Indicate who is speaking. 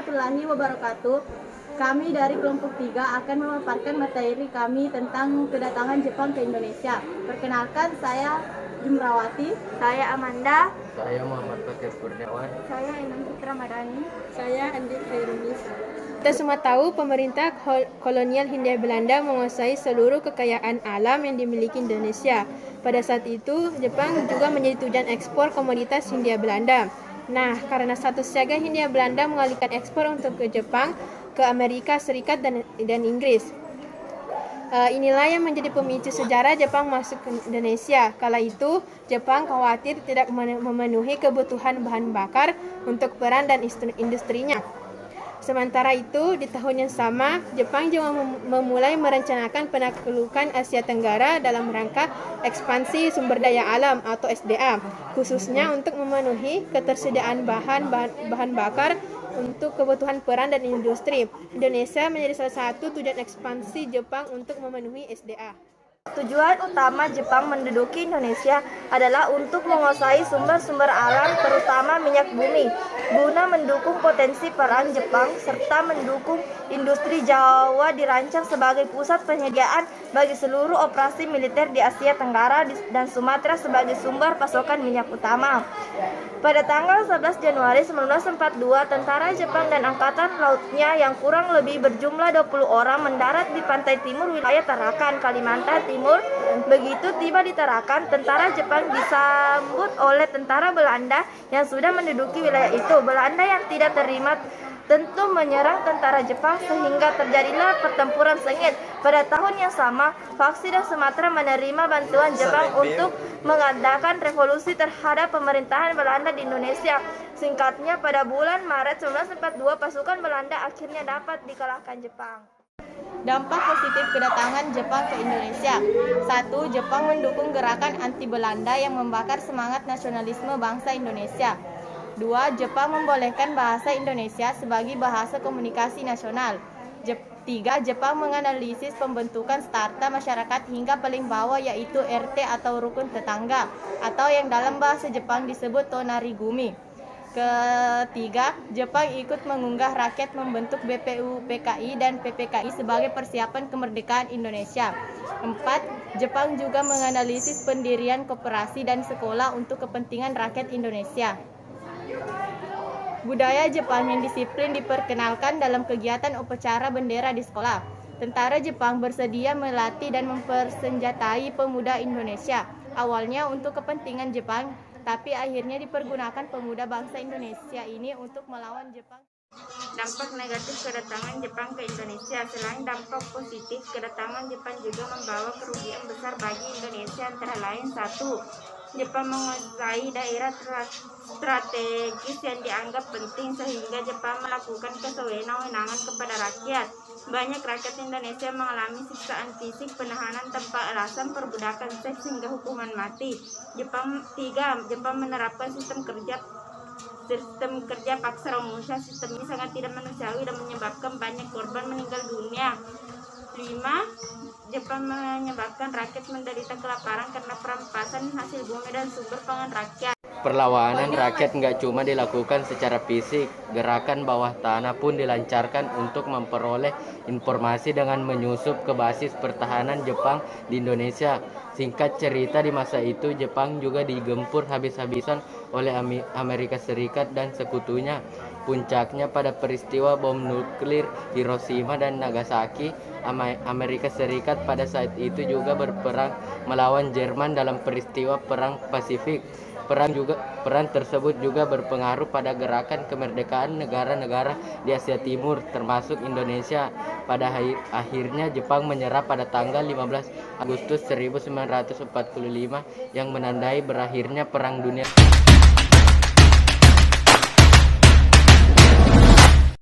Speaker 1: warahmatullahi wabarakatuh. Kami dari kelompok 3 akan memaparkan materi kami tentang kedatangan Jepang ke Indonesia. Perkenalkan, saya Jumrawati.
Speaker 2: Saya Amanda.
Speaker 3: Saya Muhammad Bakir Kurniawan.
Speaker 2: Saya Enam Putra Madani.
Speaker 1: Saya Andi Khairunis.
Speaker 4: Kita semua tahu pemerintah kolonial Hindia Belanda menguasai seluruh kekayaan alam yang dimiliki Indonesia. Pada saat itu, Jepang juga menjadi tujuan ekspor komoditas Hindia Belanda. Nah, karena status siaga Hindia Belanda mengalihkan ekspor untuk ke Jepang, ke Amerika Serikat dan Inggris. Inilah yang menjadi pemicu sejarah Jepang masuk ke Indonesia. Kala itu, Jepang khawatir tidak memenuhi kebutuhan bahan bakar untuk peran dan industrinya. Sementara itu, di tahun yang sama, Jepang juga memulai merencanakan penaklukan Asia Tenggara dalam rangka ekspansi sumber daya alam atau SDA, khususnya untuk memenuhi ketersediaan bahan bakar untuk kebutuhan peran dan industri. Indonesia menjadi salah satu tujuan ekspansi Jepang untuk memenuhi SDA.
Speaker 2: Tujuan utama Jepang menduduki Indonesia adalah untuk menguasai sumber-sumber alam, terutama minyak bumi, guna mendukung potensi peran Jepang serta mendukung industri Jawa dirancang sebagai pusat penyediaan bagi seluruh operasi militer di Asia Tenggara dan Sumatera sebagai sumber pasokan minyak utama. Pada tanggal 11 Januari 1942, tentara Jepang dan angkatan lautnya yang kurang lebih berjumlah 20 orang mendarat di pantai timur wilayah Tarakan, Kalimantan Timur. Begitu tiba di Tarakan, tentara Jepang disambut oleh tentara Belanda yang sudah menduduki wilayah itu. Belanda yang tidak terima tentu menyerang tentara Jepang sehingga terjadilah pertempuran sengit. Pada tahun yang sama, Paksi dan Sumatera menerima bantuan Jepang untuk mengadakan revolusi terhadap pemerintahan Belanda di Indonesia. Singkatnya, pada bulan Maret 1942, pasukan Belanda akhirnya dapat dikalahkan Jepang.
Speaker 1: Dampak positif kedatangan Jepang ke Indonesia. 1. Jepang mendukung gerakan anti Belanda yang membakar semangat nasionalisme bangsa Indonesia. 2. Jepang membolehkan bahasa Indonesia sebagai bahasa komunikasi nasional. 3. Jepang menganalisis pembentukan strata masyarakat hingga paling bawah yaitu RT atau rukun tetangga, atau yang dalam bahasa Jepang disebut tonarigumi. Ketiga, Jepang ikut mengunggah rakyat membentuk BPUPKI dan PPKI sebagai persiapan kemerdekaan Indonesia. 4. Jepang juga menganalisis pendirian koperasi dan sekolah untuk kepentingan rakyat Indonesia. Budaya Jepang yang disiplin diperkenalkan dalam kegiatan upacara bendera di sekolah. Tentara Jepang bersedia melatih dan mempersenjatai pemuda Indonesia. Awalnya untuk kepentingan Jepang, tapi akhirnya dipergunakan pemuda bangsa Indonesia ini untuk melawan Jepang.
Speaker 5: Dampak negatif kedatangan Jepang ke Indonesia. Selain dampak positif, kedatangan Jepang juga membawa kerugian besar bagi Indonesia, antara lain: 1. Jepang menguasai daerah strategis yang dianggap penting sehingga Jepang melakukan kesewenang-wenangan kepada rakyat. Banyak rakyat Indonesia mengalami siksaan fisik, penahanan tanpa alasan, perbudakan seks hingga hukuman mati. 3. Jepang menerapkan sistem kerja paksa Romusha. Sistem ini sangat tidak manusiawi dan menyebabkan banyak korban meninggal dunia. 5. Jepang menyebabkan rakyat menderita kelaparan karena perampasan hasil bumi dan sumber pangan rakyat.
Speaker 3: Perlawanan rakyat nggak cuma dilakukan secara fisik, gerakan bawah tanah pun dilancarkan untuk memperoleh informasi dengan menyusup ke basis pertahanan Jepang di Indonesia. Singkat cerita, di masa itu Jepang juga digempur habis-habisan oleh Amerika Serikat dan sekutunya. Puncaknya pada peristiwa bom nuklir Hiroshima dan Nagasaki. Amerika Serikat pada saat itu juga berperang melawan Jerman dalam peristiwa Perang Pasifik. Peran tersebut juga berpengaruh pada gerakan kemerdekaan negara-negara di Asia Timur, termasuk Indonesia. Pada akhirnya Jepang menyerah pada tanggal 15 Agustus 1945 yang menandai berakhirnya Perang Dunia.